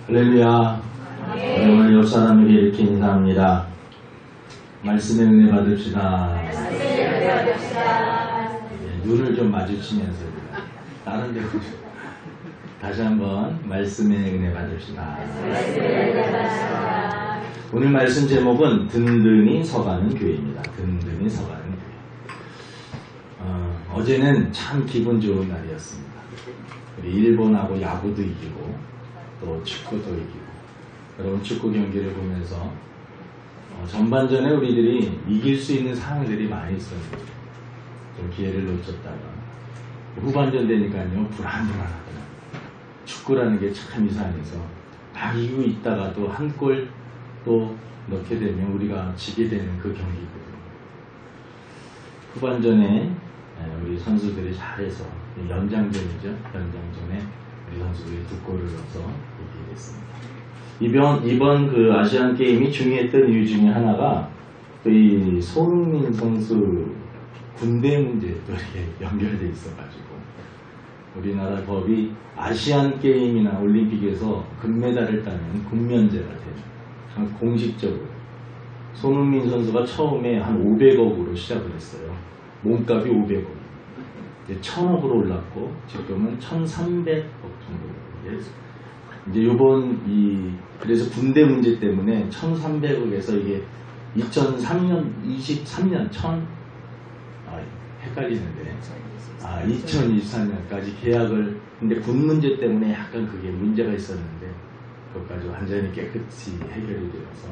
할렐루야. 오늘 옆 사람에게 이렇게 인사합니다. 말씀의 은혜 받읍시다. 눈을 좀 마주치면서 다른 데로 다시 한번 말씀의 은혜 받읍시다. 오늘 말씀 제목은 든든히 서가는 교회입니다. 든든히 서가는 교회. 어제는 참 기분 좋은 날이었습니다. 우리 일본하고 야구도 이기고 또 축구도 이기고, 여러분 축구 경기를 보면서 전반전에 우리들이 이길 수 있는 상황들이 많이 있었는데 좀 기회를 놓쳤다가 후반전 되니까요 불안불안하더라고요. 축구라는 게 참 이상해서 막 이기고 있다가도 한 골 또 넣게 되면 우리가 지게 되는 그 경기거든요. 후반전에 우리 선수들이 잘해서 연장전이죠. 연장전에 우리 선수들이 2골을 넣어서 이기게 됐습니다. 이번 그 아시안 게임이 중요했던 이유 중에 하나가 이 손흥민 선수 군대 문제도 이렇게 연결돼 있어가지고 우리나라 법이 아시안 게임이나 올림픽에서 금메달을 따면 군면제가 돼요. 공식적으로 손흥민 선수가 처음에 한 500억으로 시작을 했어요. 몸값이 500억. 이제 1000억으로 올랐고 지금은 1300억 정도. 이제 요번 그래서 군대 문제 때문에 1300억에서 이게 23년 헷갈리는데 2024년까지 계약을, 근데 군 문제 때문에 약간 그게 문제가 있었는데 그것까지 완전히 깨끗이 해결이 되어서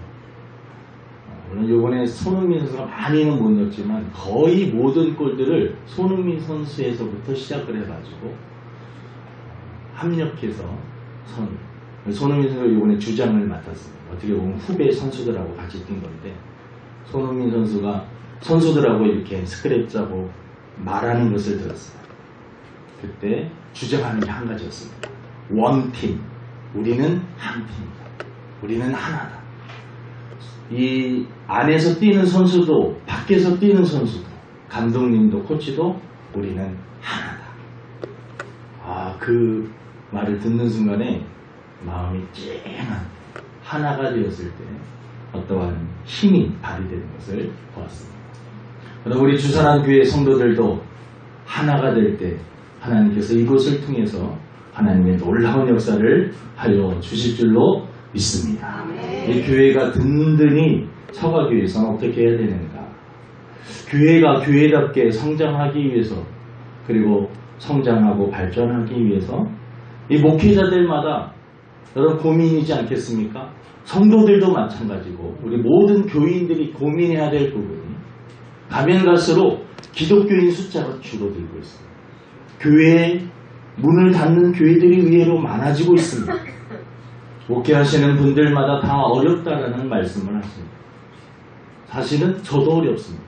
물론 요번에 손흥민 선수가 많이는 못 넣었지만 거의 모든 골들을 손흥민 선수에서부터 시작을 해가지고 합력해서 손흥민 선수가 이번에 주장을 맡았습니다. 어떻게 보면 후배 선수들하고 같이 뛴 건데 손흥민 선수가 선수들하고 이렇게 스크랩 짜고 말하는 것을 들었어요. 그때 주장하는 게 한 가지였습니다. 원팀, 우리는 한 팀이다. 우리는 하나다. 이 안에서 뛰는 선수도 밖에서 뛰는 선수도 감독님도 코치도 우리는 하나다. 그 말을 듣는 순간에 마음이 쨍한, 하나가 되었을 때 어떠한 힘이 발휘되는 것을 보았습니다. 그럼 우리 주산한교회 성도들도 하나가 될 때 하나님께서 이곳을 통해서 하나님의 놀라운 역사를 하여 주실 줄로 믿습니다. 이 교회가 든든히 서가기 위해서는 어떻게 해야 되는가? 교회가 교회답게 성장하기 위해서, 그리고 성장하고 발전하기 위해서 이 목회자들마다 여러분 고민이지 않겠습니까? 성도들도 마찬가지고 우리 모든 교인들이 고민해야 될 부분이, 가면 갈수록 기독교인 숫자가 줄어들고 있습니다. 교회에 문을 닫는 교회들이 의외로 많아지고 있습니다. 목회하시는 분들마다 다 어렵다라는 말씀을 하십니다. 사실은 저도 어렵습니다.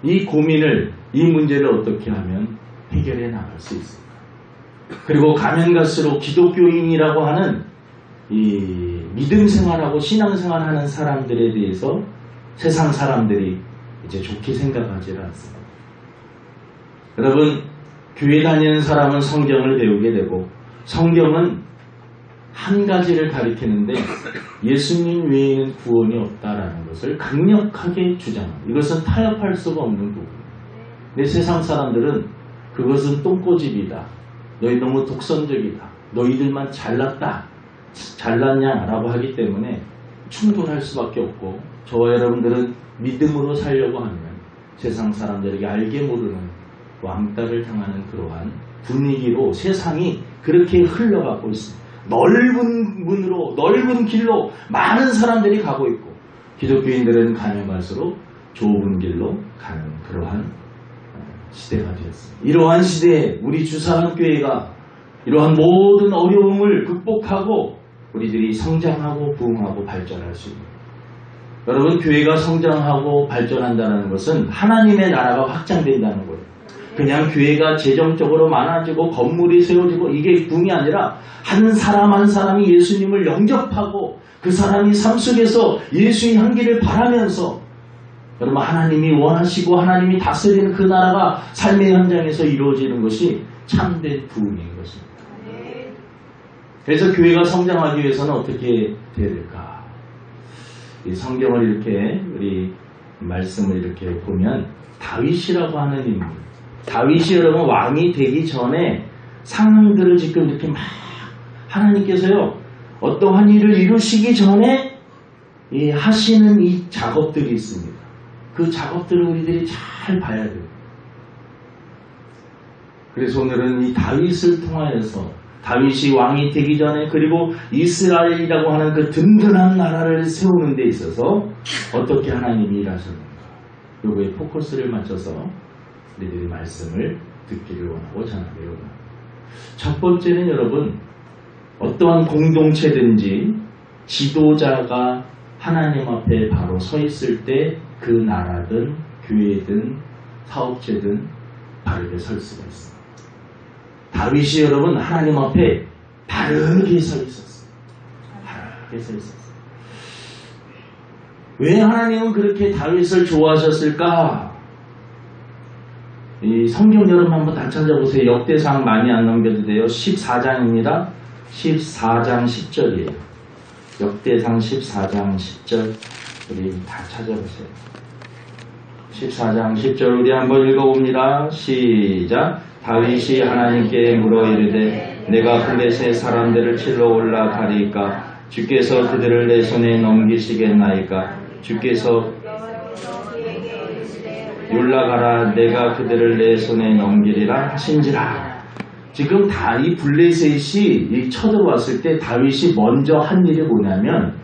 이 고민을, 이 문제를 어떻게 하면 해결해 나갈 수 있을까? 그리고 가면 갈수록 기독교인이라고 하는 이 믿음 생활하고 신앙 생활하는 사람들에 대해서 세상 사람들이 이제 좋게 생각하지 않습니다. 여러분, 교회 다니는 사람은 성경을 배우게 되고 성경은 한 가지를 가리키는데 예수님 외에는 구원이 없다라는 것을 강력하게 주장합니다. 이것은 타협할 수가 없는 부분입니다. 근데 세상 사람들은 그것은 똥꼬집이다. 너희 너무 독선적이다. 너희들만 잘났냐라고 하기 때문에 충돌할 수밖에 없고, 저와 여러분들은 믿음으로 살려고 하면 세상 사람들에게 알게 모르는 왕따를 당하는 그러한 분위기로 세상이 그렇게 흘러가고 있습니다. 넓은 문으로, 넓은 길로 많은 사람들이 가고 있고, 기독교인들은 가면 갈수록 좁은 길로 가는 그러한 시대가 되었습니다. 이러한 시대에 우리 주산한교회가 이러한 모든 어려움을 극복하고 우리들이 성장하고 부흥하고 발전할 수 있는, 여러분, 교회가 성장하고 발전한다는 것은 하나님의 나라가 확장된다는 거예요. 그냥 교회가 재정적으로 많아지고 건물이 세워지고 이게 붐이 아니라 한 사람 한 사람이 예수님을 영접하고 그 사람이 삶 속에서 예수의 향기를 바라면서, 여러분, 하나님이 원하시고 하나님이 다스리는 그 나라가 삶의 현장에서 이루어지는 것이 참된 부흥인 것입니다. 그래서 교회가 성장하기 위해서는 어떻게 돼야 될까? 이 성경을 이렇게 우리 말씀을 이렇게 보면 다윗이라고 하는 인물, 다윗이 여러분 왕이 되기 전에 상황들을 지금 이렇게 막 하나님께서요 어떠한 일을 이루시기 전에 하시는 이 작업들이 있습니다. 그 작업들을 우리들이 잘 봐야 돼요. 그래서 오늘은 이 다윗을 통하여서 다윗이 왕이 되기 전에 그리고 이스라엘이라고 하는 그 든든한 나라를 세우는 데 있어서 어떻게 하나님이 일하셨는가 요거에 포커스를 맞춰서 우리들이 말씀을 듣기를 원하고 전하기를 원합니다. 첫 번째는 여러분 어떠한 공동체든지 지도자가 하나님 앞에 바로 서 있을 때 그 나라든 교회든 사업체든 바르게 설 수가 있습니다. 다윗이 여러분 하나님 앞에 바르게 서 있었어요. 바르게 서 있었어요. 왜 하나님은 그렇게 다윗을 좋아하셨을까? 이 성경 여러분 한번 다 찾아보세요. 역대상 많이 안 넘겨도 돼요. 14장입니다. 14장 10절이에요. 역대상 14장 10절 우리 다 찾아보세요. 14장 10절 우리 한번 읽어봅니다. 시작. 다윗이 하나님께 물어 이르되 내가 블레셋 사람들을 칠러 올라가리까 주께서 그들을 내 손에 넘기시겠나이까 주께서 올라가라 내가 그들을 내 손에 넘기리라 하신지라. 지금 이 블레셋이 쳐들어왔을 때 다윗이 먼저 한 일이 뭐냐면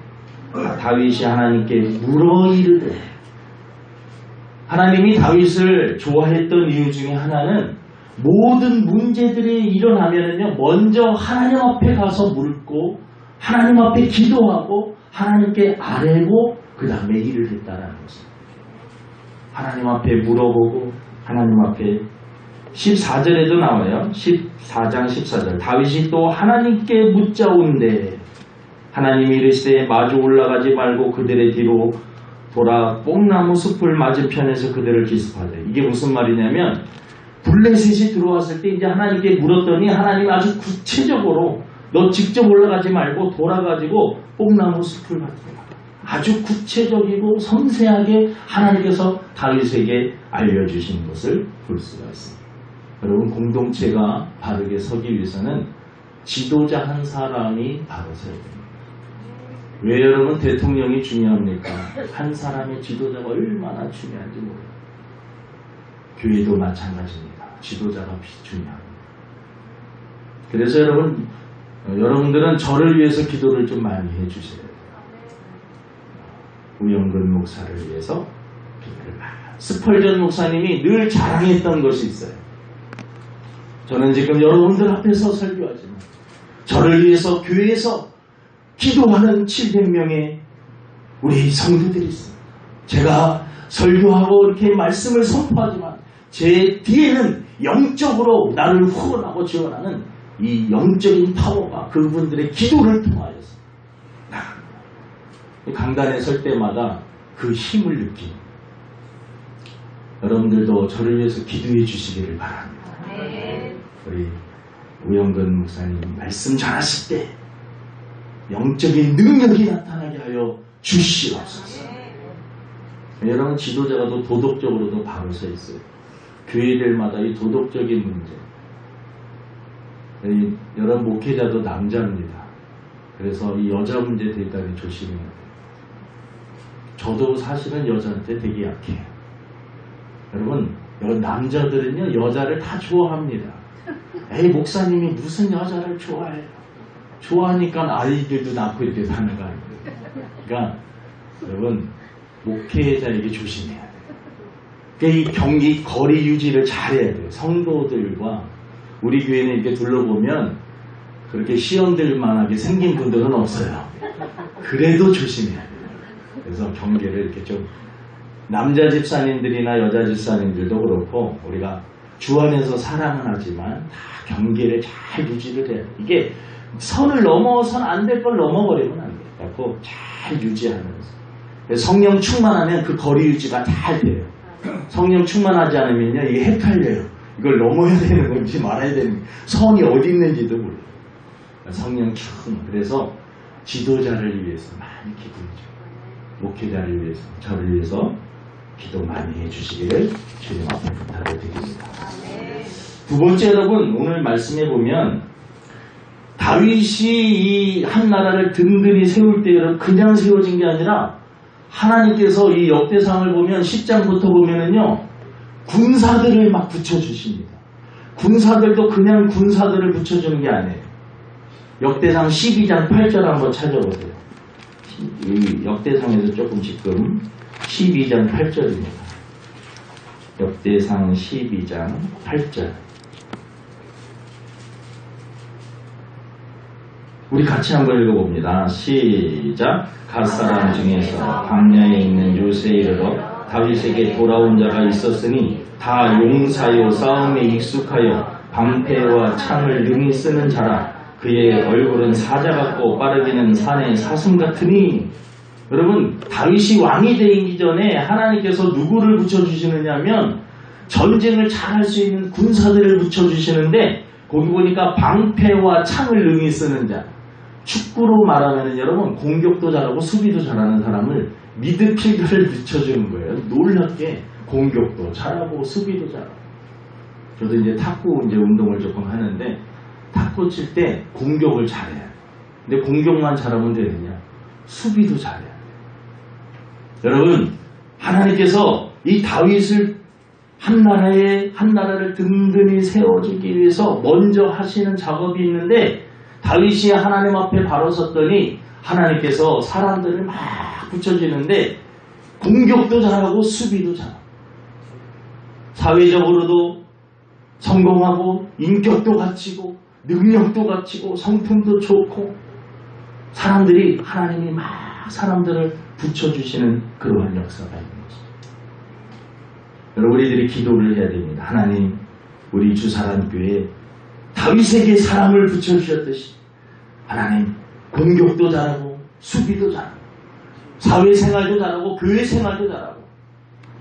다윗이 하나님께 물어 이르되 하나님이 다윗을 좋아했던 이유 중에 하나는 모든 문제들이 일어나면은요 먼저 하나님 앞에 가서 묻고 하나님 앞에 기도하고 하나님께 아뢰고 그 다음에 일을 했다라는 것입니다. 하나님 앞에 물어보고 하나님 앞에 14절에도 나와요. 14장 14절 다윗이 또 하나님께 묻자온대 하나님이 이르시되 마주 올라가지 말고 그들의 뒤로 돌아 뽕나무 숲을 맞은편에서 그들을 기습하되 이게 무슨 말이냐면 블레셋이 들어왔을 때 이제 하나님께 물었더니 하나님이 아주 구체적으로 너 직접 올라가지 말고 돌아가지고 뽕나무 숲을 맞춰라. 아주 구체적이고 섬세하게 하나님께서 다윗에게 알려주신 것을 볼 수가 있습니다. 여러분 공동체가 바르게 서기 위해서는 지도자 한 사람이 바로 서야 됩니다. 왜 여러분 대통령이 중요합니까? 한 사람의 지도자가 얼마나 중요한지 모릅니다. 교회도 마찬가지입니다. 지도자가 중요합니다. 그래서 여러분들은 저를 위해서 기도를 좀 많이 해주셔야 돼요. 우영근 목사를 위해서 기도를 많이. 스펄전 목사님이 늘 자랑했던 것이 있어요. 저는 지금 여러분들 앞에서 설교하지만 저를 위해서 교회에서 기도하는 700명의 우리 성도들이 있습니다. 제가 설교하고 이렇게 말씀을 선포하지만 제 뒤에는 영적으로 나를 후원하고 지원하는 이 영적인 파워가 그분들의 기도를 통하여서 강단에 설 때마다 그 힘을 느끼는 여러분들도 저를 위해서 기도해 주시기를 바랍니다. 우리 우영근 목사님 말씀 전하실 때 영적인 능력이 나타나게 하여 주시옵소서. 여러분 지도자가 도덕적으로도 바로 서 있어요. 교회들마다 이 도덕적인 문제. 여러분 목회자도 남자입니다. 그래서 이 여자 문제 대단히 조심해야 돼요. 저도 사실은 여자한테 되게 약해요. 여러분 남자들은요 여자를 다 좋아합니다. 에이 목사님이 무슨 여자를 좋아해요. 좋아하니까 아이들도 낳고 이렇게 사는 거 아니에요. 그러니까 여러분 목회자에게 조심해야 돼요. 그러니까 이 거리 유지를 잘해야 돼요. 성도들과 우리 교회는 이렇게 둘러보면 그렇게 시험들만하게 생긴 분들은 없어요. 그래도 조심해야 돼요. 그래서 경계를 이렇게 좀 남자 집사님들이나 여자 집사님들도 그렇고 우리가 주 안에서 사랑은 하지만 다 경계를 잘 유지를 해야 돼요. 이게 선을 넘어서는 안 될 걸 넘어버리면 안 돼요. 그래서 잘 유지하면서 성령 충만하면 그 거리 유지가 잘 돼요. 성령 충만하지 않으면요 이게 헷갈려요. 이걸 넘어야 되는 건지 말아야 되는 건지 선이 어디 있는지도 몰라요. 성령 충. 그래서 지도자를 위해서 많이 기도해줘. 목회자를 위해서, 저를 위해서 기도 많이 해주시기를 주님 앞에 부탁을 드립니다. 두 번째, 여러분, 오늘 말씀해 보면 다윗이 이 한 나라를 든든히 세울 때 여러분 그냥 세워진 게 아니라 하나님께서 이 역대상을 보면 10장부터 보면은요 군사들을 막 붙여주십니다. 군사들도 그냥 군사들을 붙여주는 게 아니에요. 역대상 12장 8절 한번 찾아보세요. 이 역대상에서 조금 지금 12장 8절입니다. 역대상 12장 8절. 우리 같이 한번 읽어봅니다. 시작. 갓사람 중에서 광야에 있는 요새에 이르러 다윗에게 돌아온 자가 있었으니 다 용사요 싸움에 익숙하여 방패와 창을 능히 쓰는 자라. 그의 얼굴은 사자 같고 빠르기는 산의 사슴 같으니. 여러분 다윗이 왕이 되기 전에 하나님께서 누구를 붙여주시느냐면 전쟁을 잘할 수 있는 군사들을 붙여주시는데 거기 보니까 방패와 창을 능히 쓰는 자. 축구로 말하면 여러분 공격도 잘하고 수비도 잘하는 사람을 미드필더를 붙여주는 거예요. 놀랍게 공격도 잘하고 수비도 잘하고. 저도 이제 탁구 이제 운동을 조금 하는데 탁구 칠 때 공격을 잘해야 돼. 근데 공격만 잘하면 되느냐? 수비도 잘해야 돼. 여러분 하나님께서 이 다윗을 한 나라를 든든히 세워주기 위해서 먼저 하시는 작업이 있는데 다윗이 하나님 앞에 바로 섰더니 하나님께서 사람들을 막 붙여주는데 공격도 잘하고 수비도 잘하고 사회적으로도 성공하고 인격도 갖추고 능력도 갖추고 성품도 좋고 사람들이 하나님이 막 사람들을 붙여주시는 그러한 역사가 있는 거죠. 여러분 우리들이 기도를 해야 됩니다. 하나님 우리 주사랑교회에 다윗에게 사람을 붙여주셨듯이 하나님 공격도 잘하고 수비도 잘하고 사회생활도 잘하고 교회생활도 잘하고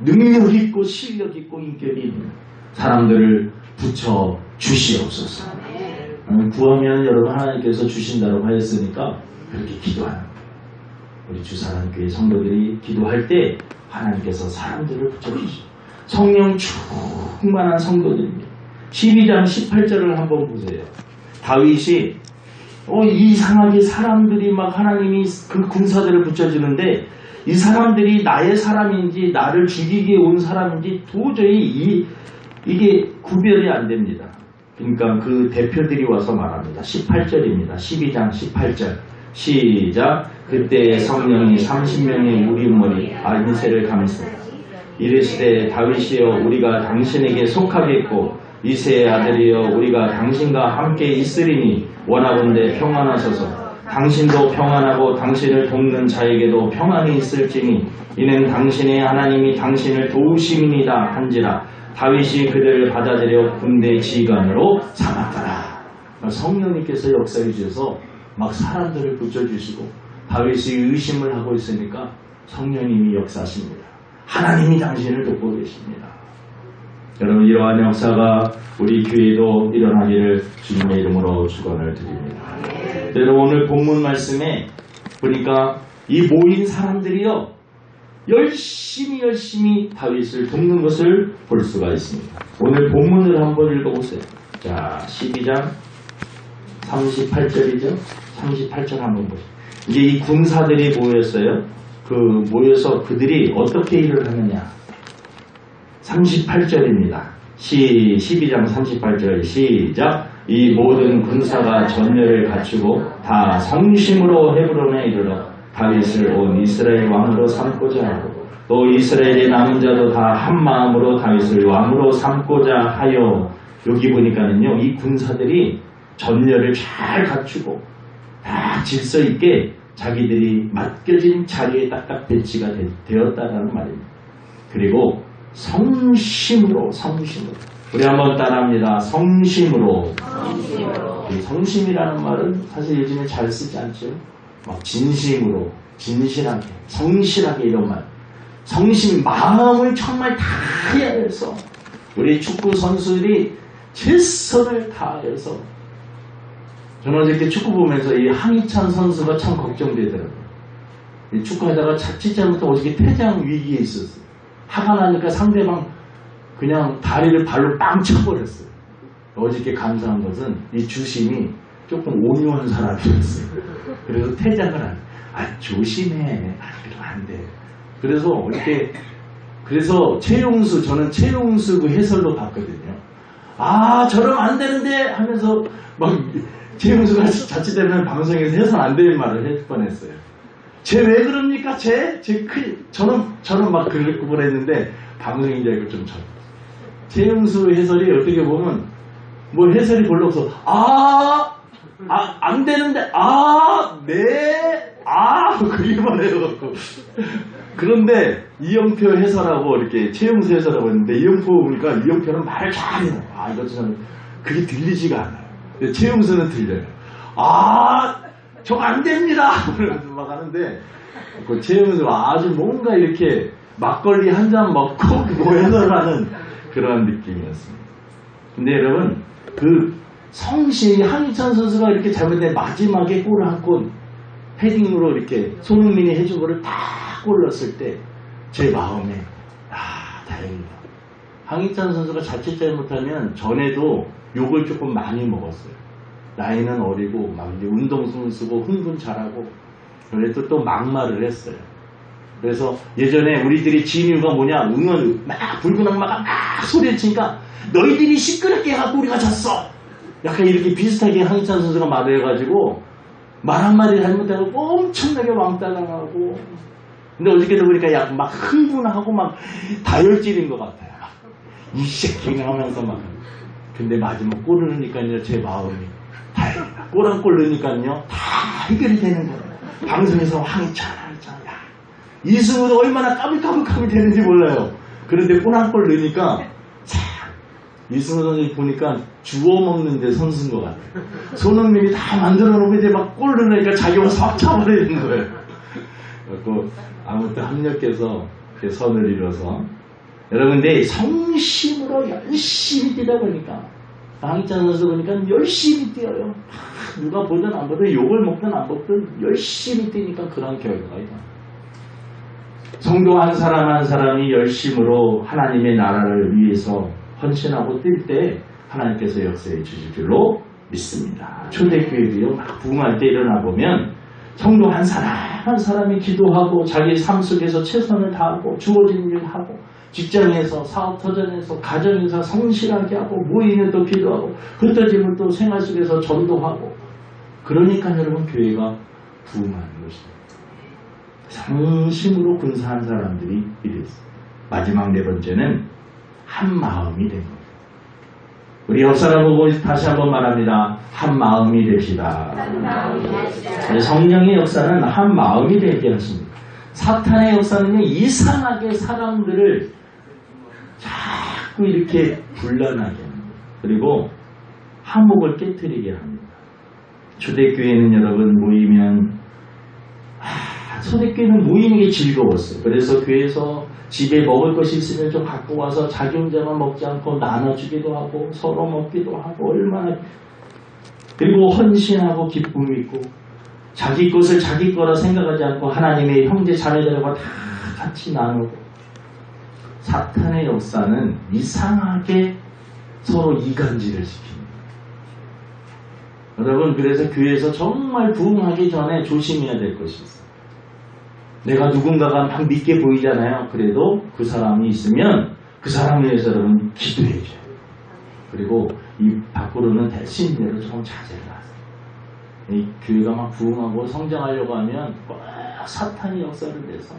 능력 있고 실력 있고 인격이 있는 사람들을 붙여주시옵소서. 구하면 여러분 하나님께서 주신다고 하였으니까 그렇게 기도하는 거예요. 우리 주사랑교회 성도들이 기도할 때 하나님께서 사람들을 붙여주시고 성령 충만한 성도들입니다. 12장 18절을 한번 보세요. 다윗이 이상하게 사람들이 막 하나님이 그 군사들을 붙여주는데 이 사람들이 나의 사람인지 나를 죽이기에 온 사람인지 도저히 이게 구별이 안 됩니다. 그러니까 그 대표들이 와서 말합니다. 18절입니다. 12장 18절 시작. 그때 성령이 30명의 우리머리 안세를 감싸 이르시되 다윗이여 우리가 당신에게 속하겠고 이새의 아들이여 우리가 당신과 함께 있으리니 원하건대 평안하소서. 당신도 평안하고 당신을 돕는 자에게도 평안이 있을지니 이는 당신의 하나님이 당신을 도우심이니이다 한지라. 다윗이 그들을 받아들여 군대 지휘관으로 삼았더라. 성령님께서 역사해 주셔서 막 사람들을 붙여주시고 다윗이 의심을 하고 있으니까 성령님이 역사하십니다. 하나님이 당신을 돕고 계십니다. 여러분 이러한 역사가 우리 교회도 일어나기를 주님의 이름으로 축원을 드립니다. 여러분 오늘 본문 말씀에 보니까 이 모인 사람들이요 열심히 다윗을 돕는 것을 볼 수가 있습니다. 오늘 본문을 한번 읽어보세요. 자 12장 38절이죠. 38절 한번 보세요. 이제 이 군사들이 모였어요. 모여서 그들이 어떻게 일을 하느냐. 38절입니다. 12장 38절 시작. 이 모든 군사가 전열을 갖추고 다 성심으로 헤브론에 이르러 다윗을 온 이스라엘 왕으로 삼고자 하고 또 이스라엘의 남은 자도 다 한 마음으로 다윗을 왕으로 삼고자 하여. 여기 보니까는요 이 군사들이 전열을 잘 갖추고 다 질서 있게 자기들이 맡겨진 자리에 딱딱 배치가 되었다라는 말입니다. 그리고 성심으로 우리 한번 따라합니다. 성심으로. 성심이라는 말은 사실 요즘에 잘 쓰지 않죠. 막 진심으로 진실하게 성실하게 이런 말. 성심 마음을 정말 다해서 우리 축구 선수들이 최선을 다해서 저는 어저께 축구 보면서 이 황희찬 선수가 참 걱정되더라고요. 이 축구하다가 자칫 잘못하면 어저께 퇴장 위기에 있었어요. 화가 나니까 상대방 그냥 다리를 발로 빵 쳐버렸어요. 어저께 감사한 것은 이 주심이 조금 온유한 사람이었어요. 그래서 퇴장을 안 해. 조심해. 그러면 안 돼. 그래서 이렇게, 그래서 저는 최용수 그 해설로 봤거든요. 저러면 안 되는데 하면서 막 최용수가 자칫되면 방송에서 해설 안 되는 말을 할 뻔했어요. 쟤 왜 그럽니까? 저는 막 그랬는데 방송인 줄 알고 좀 최용수 해설이 어떻게 보면 뭐 해설이 별로 없어. 안 되는데, 네, 그리만 해갖고. 그런데 이영표 해설하고 이렇게 최용수 해설하고 했는데 이영표 보니까 이영표는 말을 잘해요. 이것저것 그게 들리지가 않아요. 근데 최용수는 들려요. 저거 안 됩니다! 그러면서 막 하는데, 그 최용수 아주 뭔가 이렇게 막걸리 한 잔 먹고 뭐 해설하는 그런 느낌이었습니다. 근데 여러분, 그 성실히 황희찬 선수가 이렇게 잘못된 마지막에 골을 한 골, 헤딩으로 이렇게 손흥민이 해준 거를 다 골 넣었을 때, 제 마음에, 다행이다. 황희찬 선수가 자칫 잘못하면 전에도 욕을 조금 많이 먹었어요. 나이는 어리고, 막 이제 운동승 쓰고, 흥분 잘하고, 그래도 또 막말을 했어요. 그래서 예전에 우리들이 진유가 뭐냐, 응원, 붉은 악마가 막 소리를 치니까, 너희들이 시끄럽게 해갖고 우리가 졌어! 약간 이렇게 비슷하게 황희찬 선수가 말을 해가지고, 말 한마디 잘못하고 엄청나게 왕따당하고, 근데 어저께도 보니까 약 막 흥분하고 막 다혈질인 것 같아요. 이 새끼 하면서 막. 근데 마지막 골을 넣으니까요, 제 마음이 다행이다. 골 한 골 넣으니까요, 다 해결이 되는 거예요. 방송에서 황희찬, 야. 이승우도 얼마나 까불까불 되는지 몰라요. 그런데 골 한 골 넣으니까, 이승우 선수 보니까 주워 먹는데 선수인 것 같아요. 손흥민이 다 만들어 놓고 이제 막 골 넣으니까 자기가 싹 차버리는 거예요. 그래서 아무튼 합력해서 선을 이뤄서 여러분, 근데 성심으로 열심히 뛰다 보니까 황희찬 선수 보니까 열심히 뛰어요. 누가 보든 안 보든 욕을 먹든 안 먹든 열심히 뛰니까 그런 결과가 있다. 성도 한 사람 한 사람이 열심으로 하나님의 나라를 위해서 헌신하고 뛸 때 하나님께서 역사해 주실 줄로 믿습니다. 초대교회도요, 막 부흥할 때 일어나 보면 성도 한 사람 한 사람이 기도하고 자기 삶 속에서 최선을 다하고 주어진 일을 하고 직장에서 사업 터전에서 가정에서 성실하게 하고 모임에도 기도하고 흩어지면 또 생활 속에서 전도하고, 그러니까 여러분 교회가 부흥하는 것입니다. 상심으로 군사한 사람들이 이랬어요. 마지막 네 번째는 한 마음이 된 겁니다. 우리 역사를 보고 다시 한번 말합니다. 한 마음이 됩시다. 성령의 역사는 한 마음이 되게 하십니다. 사탄의 역사는요, 이상하게 사람들을 자꾸 이렇게 분란하게 합니다. 그리고 화목을 깨뜨리게 합니다. 초대교회는 여러분 모이면, 초대교회는 모이는 게 즐거웠어요. 그래서 교회에서 집에 먹을 것이 있으면 좀 갖고 와서 자기 혼자만 먹지 않고 나눠주기도 하고 서로 먹기도 하고, 얼마나, 그리고 헌신하고 기쁨이 있고 자기 것을 자기 거라 생각하지 않고 하나님의 형제 자매들과 다 같이 나누고. 사탄의 역사는 이상하게 서로 이간질을 시킵니다. 여러분, 그래서 교회에서 정말 부흥하기 전에 조심해야 될 것이 있어요. 내가 누군가가 막 믿게 보이잖아요. 그래도 그 사람이 있으면 그 사람을 위해서 여러분 기도해줘요. 그리고 이 밖으로는 될 수 있는 대로 조금 자제를 하세요. 이 교회가 막 부흥하고 성장하려고 하면 꼭 사탄이 역사를 내서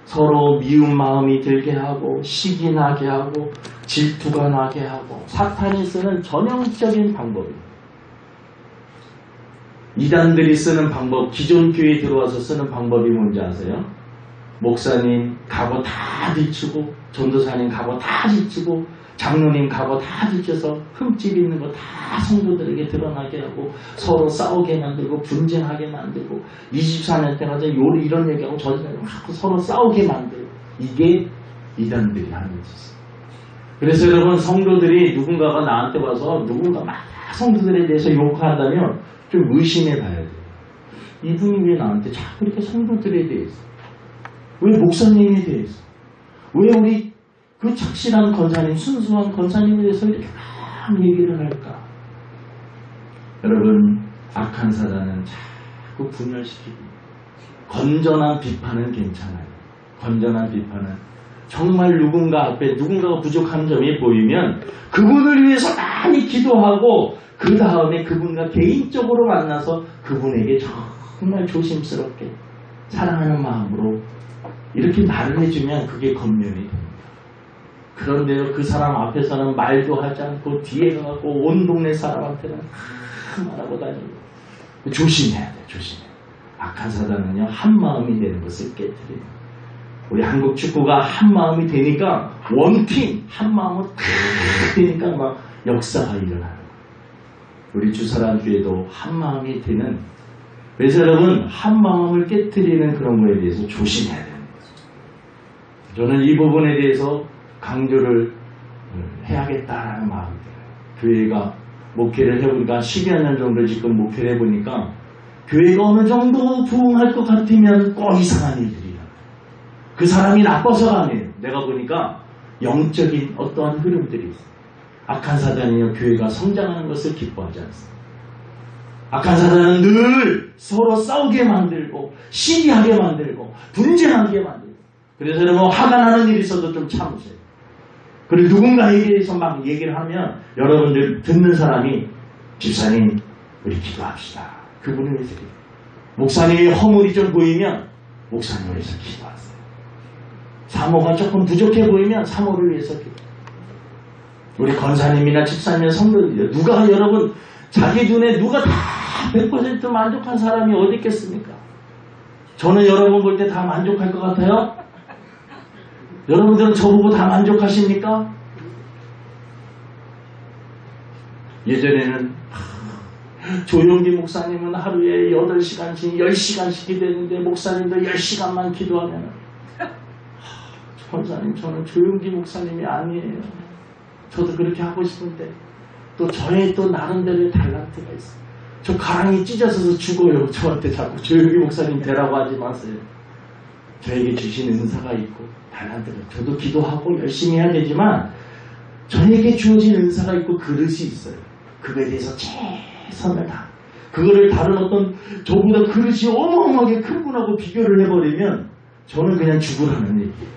서로 미운 마음이 들게 하고 시기 나게 하고 질투가 나게 하고, 사탄이 쓰는 전형적인 방법입니다. 이단들이 쓰는 방법, 기존 교회에 들어와서 쓰는 방법이 뭔지 아세요? 목사님 갑옷 다 뒤치고, 전도사님 갑옷 다 뒤치고, 장로님 갑옷 다 뒤쳐서 흠집 있는 거 다 성도들에게 드러나게 하고 서로 싸우게 만들고 분쟁하게 만들고 24년 때 가서 요리 이런 얘기하고 저런 얘기하고 서로 싸우게 만들고, 이게 이단들이 하는 짓이에요. 그래서 여러분, 성도들이 누군가가 나한테 와서 누군가 막 성도들에 대해서 욕한다면 좀 의심해 봐야 돼요. 이분이 왜 나한테 자꾸 이렇게 성도들에 대해서, 왜 목사님에 대해서, 왜 우리 그 착실한 권사님, 순수한 권사님에 대해서 이렇게 막 얘기를 할까? 여러분, 악한 사단은 자꾸 분열시키고, 건전한 비판은 괜찮아요. 건전한 비판은 정말 누군가 앞에 누군가가 부족한 점이 보이면 그분을 위해서 많이 기도하고 그 다음에 그분과 개인적으로 만나서 그분에게 정말 조심스럽게 사랑하는 마음으로 이렇게 말을 해주면 그게 권면이 됩니다. 그런데 그 사람 앞에서는 말도 하지 않고 뒤에 가고 온 동네 사람한테는 말하고 다니고 조심해야 돼. 조심해야 돼. 악한 사단은요, 한 마음이 되는 것을 깨뜨려요. 우리 한국 축구가 한 마음이 되니까 원팀 한 마음으로 탁 되니까 막 역사가 일어나는 거예요. 우리 주사랑교회도 한 마음이 되는, 그래서 여러분 한 마음을 깨뜨리는 그런 거에 대해서 조심해야 되는 거죠. 저는 이 부분에 대해서 강조를 해야겠다라는 마음이 들어요. 교회가 목회를 해보니까 10여 년 정도 지금 목회를 해보니까 교회가 어느 정도 부흥할 것 같으면 꼭 이상한 일들이 일어나요. 그 사람이 나빠서가 아니에요. 내가 보니까 영적인 어떠한 흐름들이 있어요. 악한 사단이요, 교회가 성장하는 것을 기뻐하지 않습니다. 악한 사단은 늘 서로 싸우게 만들고 시기하게 만들고 분쟁하게 만들고, 그래서 여러분 화가 나는 일이 있어도 좀 참으세요. 그리고 누군가에 대해서 막 얘기를 하면 여러분들 듣는 사람이 집사님 우리 기도합시다. 그분을 위해서 기도. 목사님이 허물이 좀 보이면 목사님을 위해서 기도하세요. 사모가 조금 부족해 보이면 사모를 위해서 기도. 우리 권사님이나 집사님이나 성도들, 누가 여러분 자기 눈에 누가 다 100% 만족한 사람이 어디 있겠습니까? 저는 여러분 볼 때 다 만족할 것 같아요? 여러분들은 저보고 다 만족하십니까? 예전에는 조용기 목사님은 하루에 8시간씩 10시간씩 기도했는데 목사님도 10시간만 기도하면 권사님 저는 조용기 목사님이 아니에요. 저도 그렇게 하고 싶은데 또 저의 또 나름대로의 달란트가 있어요. 저 가랑이 찢어져서 죽어요. 저한테 자꾸 조용기 목사님 되라고 하지 마세요. 저에게 주신 은사가 있고 달란트가, 저도 기도하고 열심히 해야 되지만 저에게 주어진 은사가 있고 그릇이 있어요. 그거에 대해서 최선을 다, 그거를 다른 어떤 저보다 그릇이 어마어마하게 큰 분하고 비교를 해버리면 저는 그냥 죽으라는 얘기예요.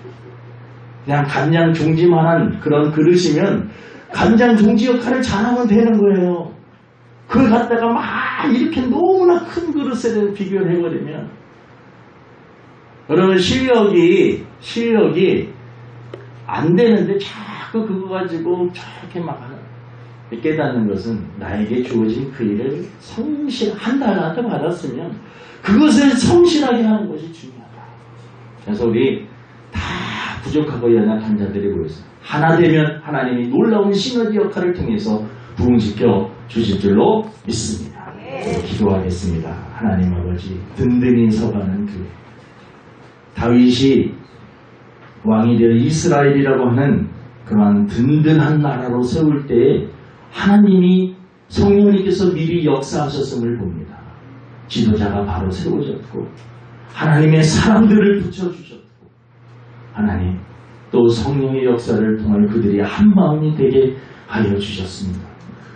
그냥 간장 종지만한 그런 그릇이면 간장 종지 역할을 잘하면 되는 거예요. 그걸 갖다가 막 이렇게 너무나 큰 그릇에 비교를 해버리면, 여러분 실력이 안 되는데 자꾸 그거 가지고 저렇게 막 하는, 깨닫는 것은 나에게 주어진 그 일을 한 달한테 받았으면 그것을 성실하게 하는 것이 중요하다. 그래서 우리 다 부족하고 연약한 자들이 모여서 하나 되면 하나님이 놀라운 시너지 역할을 통해서 부흥시켜 주실 줄로 믿습니다. 기도하겠습니다. 하나님 아버지, 든든히 서가는 교회, 다윗이 왕이 되어 이스라엘이라고 하는 그러한 든든한 나라로 세울 때에 하나님이 성령님께서 미리 역사하셨음을 봅니다. 지도자가 바로 세워졌고 하나님의 사람들을 붙여주셨고 하나님 또 성령의 역사를 통해 그들이 한 마음이 되게 하여 주셨습니다.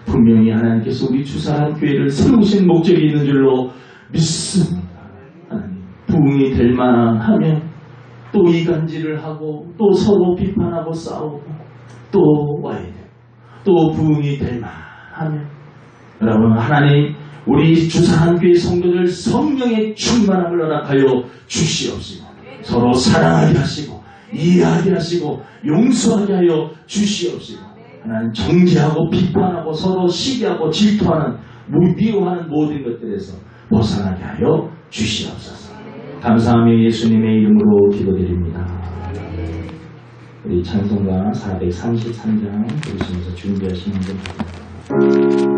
분명히 하나님께서 우리 주사랑 교회를 세우신 목적이 있는 줄로 믿습니다. 하나님, 부흥이 될 만하면 또 이간질을 하고 또 서로 비판하고 싸우고 또 와야 돼요. 또 부흥이 될 만하면 여러분, 하나님 우리 주사랑 교회 성도들 성령의 충만함을 허락하여 주시옵시고 서로 사랑하게 하시고 이해하게 하시고 용서하게 하여 주시옵시고 하나님 정죄하고 비판하고 서로 시기하고 질투하는 미워하는 모든 것들에서 벗어나게 하여 주시옵소서. 감사하며 예수님의 이름으로 기도드립니다. 우리 찬송가 433장 보시면서 준비하시면 됩니다.